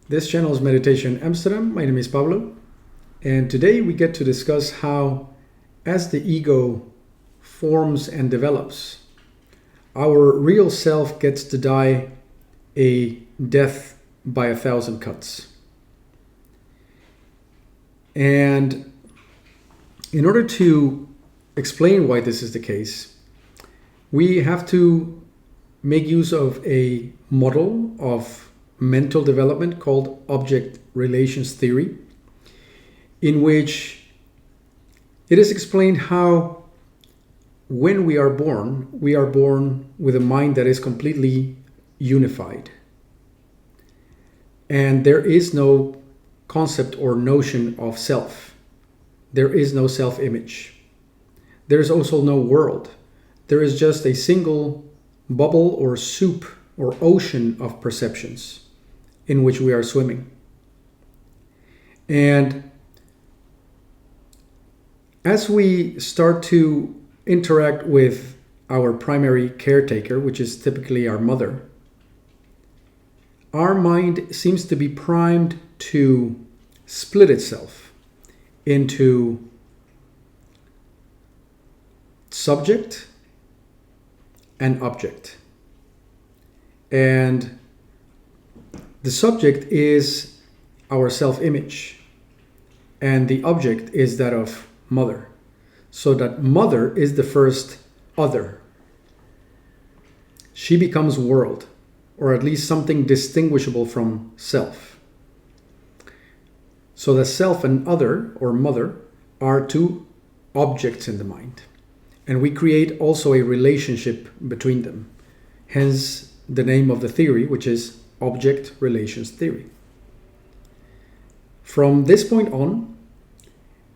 This channel is Meditation Amsterdam. My name is Pablo, and today we get to discuss how, as the ego forms and develops, our real self gets to die a death by 1,000 cuts. And in order to explain why this is the case, we have to make use of a model of mental development called object relations theory, in which it is explained how when we are born with a mind that is completely unified. And there is no concept or notion of self. There is no self-image. There is also no world. There is just a single bubble or soup or ocean of perceptions in which we are swimming. And as we start to interact with our primary caretaker, which is typically our mother, our mind seems to be primed to split itself into subject and object. And the subject is our self-image, and the object is that of mother. So that mother is the first other. She becomes world, or at least something distinguishable from self. So the self and other, or mother, are two objects in the mind. And we create also a relationship between them. Hence the name of the theory, which is object relations theory. From this point on,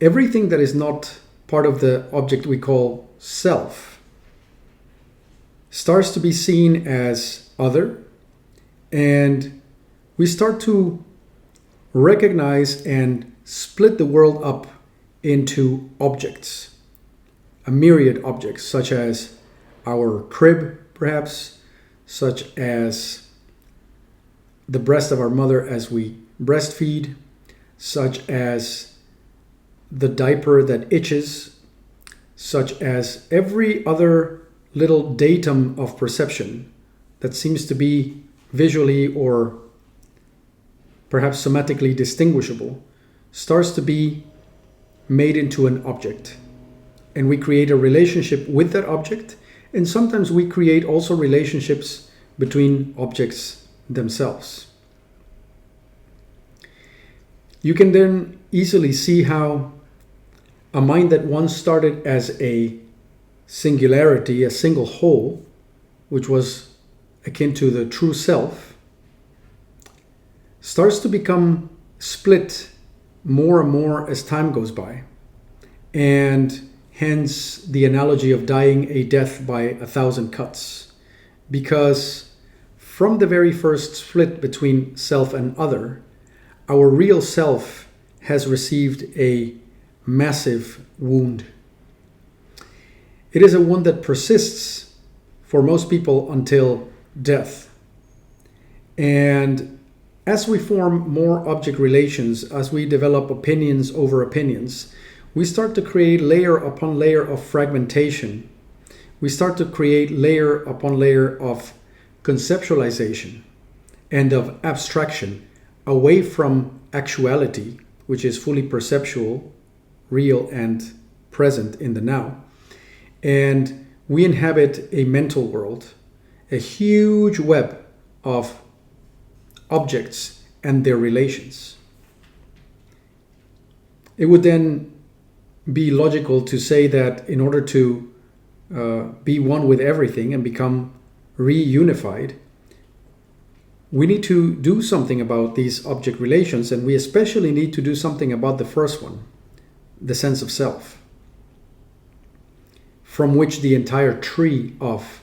everything that is not part of the object we call self starts to be seen as other, and we start to recognize and split the world up into objects, a myriad objects, such as our crib, perhaps, such as the breast of our mother as we breastfeed, such as the diaper that itches, such as every other little datum of perception that seems to be visually or perhaps somatically distinguishable, starts to be made into an object. And we create a relationship with that object, and sometimes we create also relationships between objects themselves. You can then easily see how a mind that once started as a singularity, a single whole, which was akin to the true self, starts to become split more and more as time goes by. And hence the analogy of dying a death by 1,000 cuts. Because from the very first split between self and other, our real self has received a massive wound. It is a wound that persists for most people until death. And as we form more object relations, as we develop opinions over opinions, we start to create layer upon layer of fragmentation. We start to create layer upon layer of conceptualization and of abstraction away from actuality, which is fully perceptual, real, and present in the now. And we inhabit a mental world, a huge web of objects and their relations. It would then be logical to say that in order to be one with everything and become reunified, we need to do something about these object relations, and we especially need to do something about the first one, the sense of self, from which the entire tree of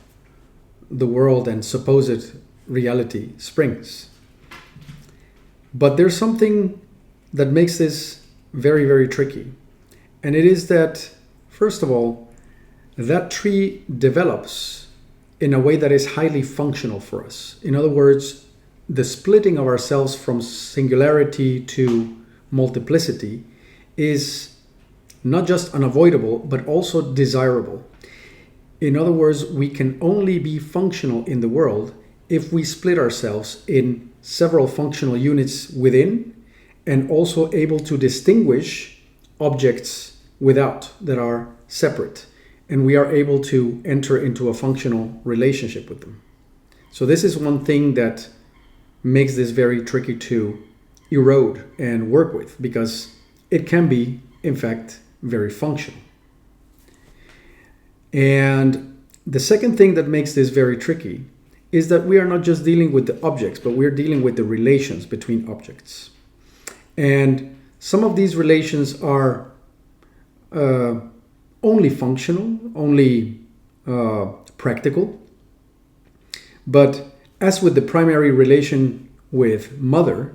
the world and supposed reality springs. But there's something that makes this very, very tricky. And it is that, first of all, that tree develops in a way that is highly functional for us. In other words, the splitting of ourselves from singularity to multiplicity is not just unavoidable, but also desirable. In other words, we can only be functional in the world if we split ourselves in several functional units within, and also able to distinguish objects without that are separate. And we are able to enter into a functional relationship with them. So this is one thing that makes this very tricky to erode and work with, because it can be, in fact, very functional. And the second thing that makes this very tricky is that we are not just dealing with the objects, but we're dealing with the relations between objects. And some of these relations are only functional, only practical. But as with the primary relation with mother,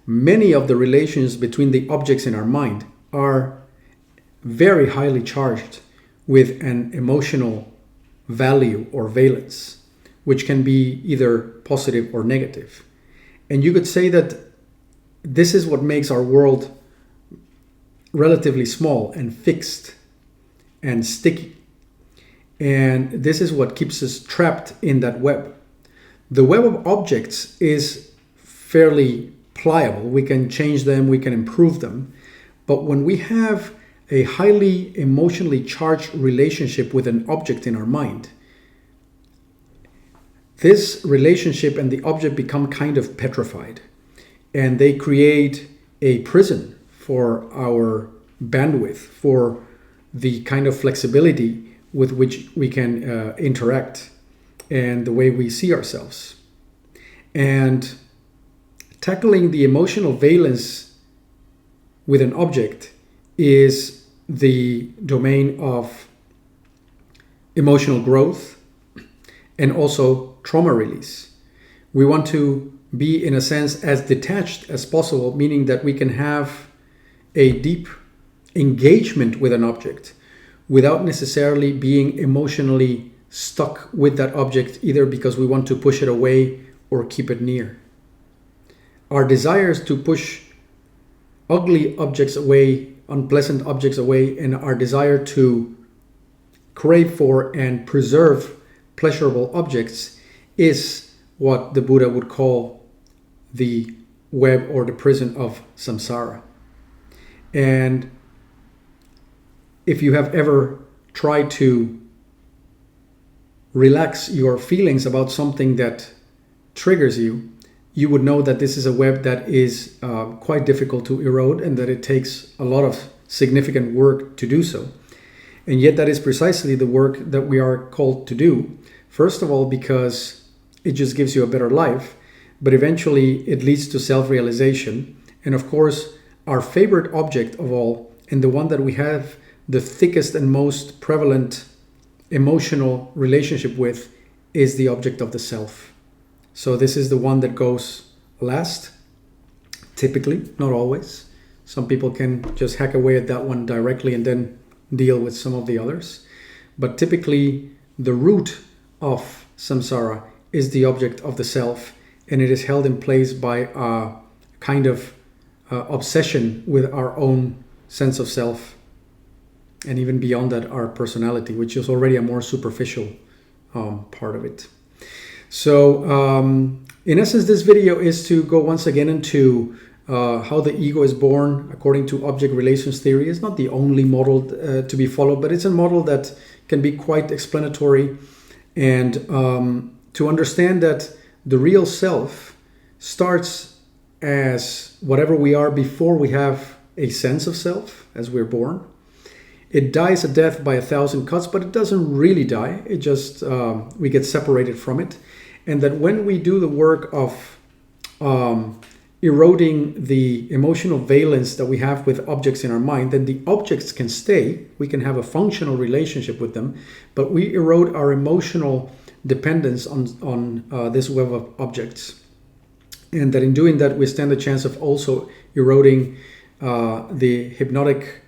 many of the relations between the objects in our mind are very highly charged with an emotional value or valence, which can be either positive or negative. And you could say that this is what makes our world relatively small and fixed and sticky. And this is what keeps us trapped in that web. The web of objects is fairly pliable. We can change them, we can improve them. But when we have a highly emotionally charged relationship with an object in our mind, this relationship and the object become kind of petrified, and they create a prison for our bandwidth, for the kind of flexibility with which we can interact and the way we see ourselves. And tackling the emotional valence with an object is the domain of emotional growth and also trauma release. We want to be, in a sense, as detached as possible, meaning that we can have a deep engagement with an object without necessarily being emotionally stuck with that object, either because we want to push it away or keep it near. Our desires to push ugly objects away, unpleasant objects away, and our desire to crave for and preserve pleasurable objects is what the Buddha would call the web or the prison of samsara. And if you have ever tried to relax your feelings about something that triggers you, you would know that this is a web that is quite difficult to erode, and that it takes a lot of significant work to do so. And yet that is precisely the work that we are called to do. First of all, because it just gives you a better life, but eventually it leads to self-realization. And of course, our favorite object of all, and the one that we have the thickest and most prevalent emotional relationship with, is the object of the self. So this is the one that goes last, typically, not always. Some people can just hack away at that one directly and then deal with some of the others. But typically, the root of samsara is the object of the self, and it is held in place by a kind of obsession with our own sense of self, and even beyond that, our personality, which is already a more superficial part of it. So in essence, this video is to go once again into how the ego is born according to object relations theory. It's not the only model to be followed, but it's a model that can be quite explanatory. And to understand that the real self starts as whatever we are before we have a sense of self, as we're born. It dies a death by 1,000 cuts, but it doesn't really die. It just, we get separated from it. And that when we do the work of eroding the emotional valence that we have with objects in our mind, then the objects can stay. We can have a functional relationship with them, but we erode our emotional dependence on this web of objects. And that in doing that, we stand the chance of also eroding the hypnotic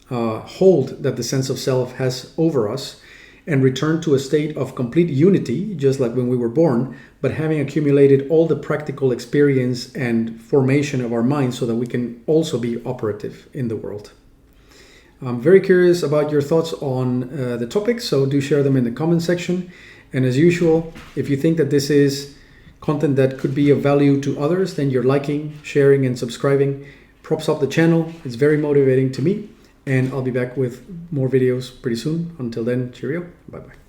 hold that the sense of self has over us. and return to a state of complete unity, just like when we were born, but having accumulated all the practical experience and formation of our mind so that we can also be operative in the world. I'm very curious about your thoughts on the topic, so do share them in the comment section. And as usual, if you think that this is content that could be of value to others, then your liking, sharing, and subscribing props up the channel. It's very motivating to me, and I'll be back with more videos pretty soon. Until then, cheerio. Bye-bye.